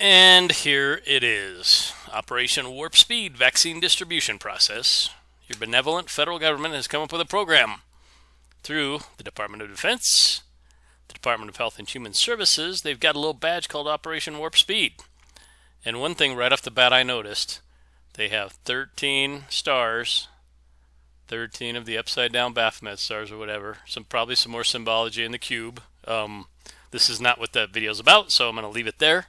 And here it is. Operation Warp Speed Vaccine Distribution Process. Your benevolent federal government has come up with a program through the Department of Defense, the Department of Health and Human Services. They've got a little badge called Operation Warp Speed. And one thing right off the bat I noticed, they have 13 stars, 13 of the upside down Baphomet stars or whatever. Probably some more symbology in the cube. This is not what that video is about, so I'm going to leave it there.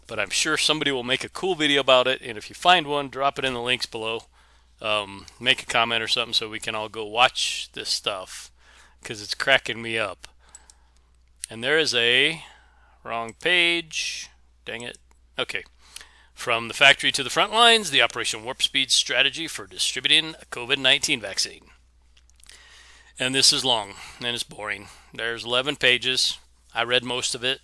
But I'm sure somebody will make a cool video about it, and if you find one, drop it in the links below. Make a comment or something so we can all go watch this stuff, because it's cracking me up. And there is a wrong page. Dang it. Okay. From the factory to the front lines, the Operation Warp Speed strategy for distributing a COVID-19 vaccine. And this is long, and it's boring. There's 11 pages. I read most of it.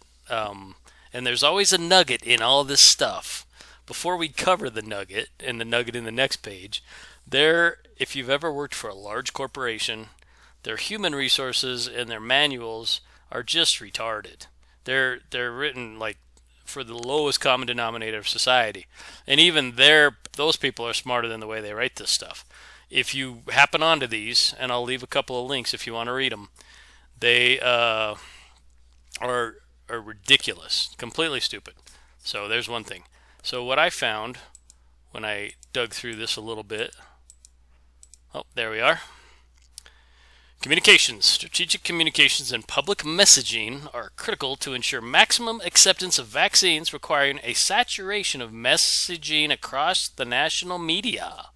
And there's always a nugget in all this stuff. Before we cover the nugget, and the nugget in the next page, if you've ever worked for a large corporation, their human resources and their manuals are just retarded. They're written like for the lowest common denominator of society. And even those people are smarter than the way they write this stuff. If you happen onto these, and I'll leave a couple of links if you want to read them, they are ridiculous, completely stupid. So there's one thing. So what I found when I dug through this a little bit, there we are. Communications. Strategic communications and public messaging are critical to ensure maximum acceptance of vaccines, requiring a saturation of messaging across the national media.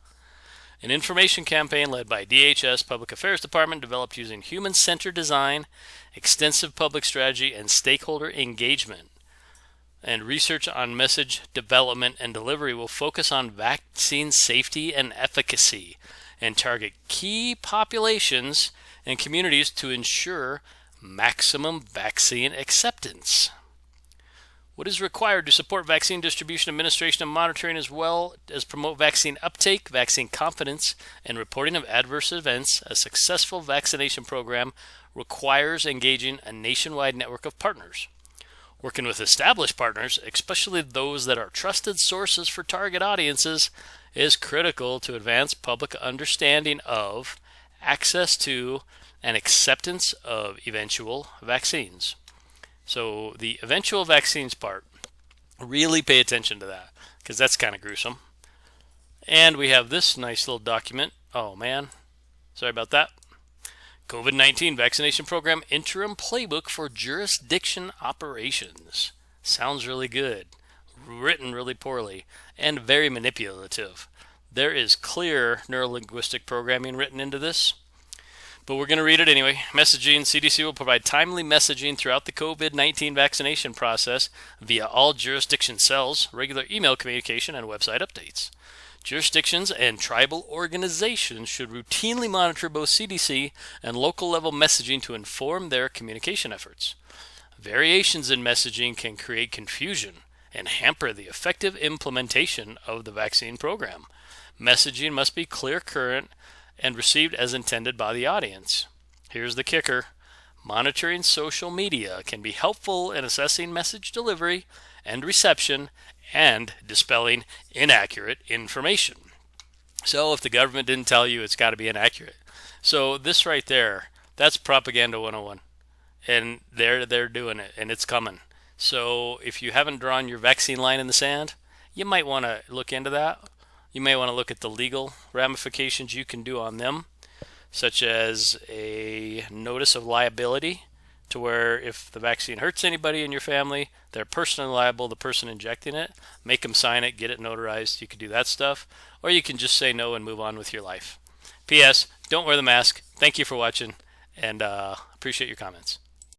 An information campaign led by DHS Public Affairs Department, developed using human-centered design, extensive public strategy, and stakeholder engagement. And research on message development and delivery will focus on vaccine safety and efficacy, and target key populations and communities to ensure maximum vaccine acceptance. What is required to support vaccine distribution, administration, and monitoring, as well as promote vaccine uptake, vaccine confidence, and reporting of adverse events? A successful vaccination program requires engaging a nationwide network of partners. Working with established partners, especially those that are trusted sources for target audiences, is critical to advance public understanding of, access to, and acceptance of eventual vaccines. So the eventual vaccines part, really pay attention to that, because that's kind of gruesome. And we have this nice little document. Oh man, sorry about that. COVID-19 vaccination program interim playbook for jurisdiction operations. Sounds really good. Written really poorly and very manipulative. There is clear neurolinguistic programming written into this, but we're going to read it anyway. Messaging. CDC will provide timely messaging throughout the COVID-19 vaccination process via all jurisdiction cells, regular email communication, and website updates. Jurisdictions and tribal organizations should routinely monitor both CDC and local level messaging to inform their communication efforts. Variations in messaging can create confusion and hamper the effective implementation of the vaccine program. Messaging must be clear, current, and received as intended by the audience. Here's the kicker. Monitoring social media can be helpful in assessing message delivery and reception and dispelling inaccurate information. So if the government didn't tell you, it's got to be inaccurate. So this right there, that's propaganda 101. And they're doing it, and it's coming. So if you haven't drawn your vaccine line in the sand, you might want to look into that. You may want to look at the legal ramifications you can do on them, such as a notice of liability, to where if the vaccine hurts anybody in your family, they're personally liable, the person injecting it. Make them sign it, get it notarized. You can do that stuff. Or you can just say no and move on with your life. P.S. Don't wear the mask. Thank you for watching, and appreciate your comments.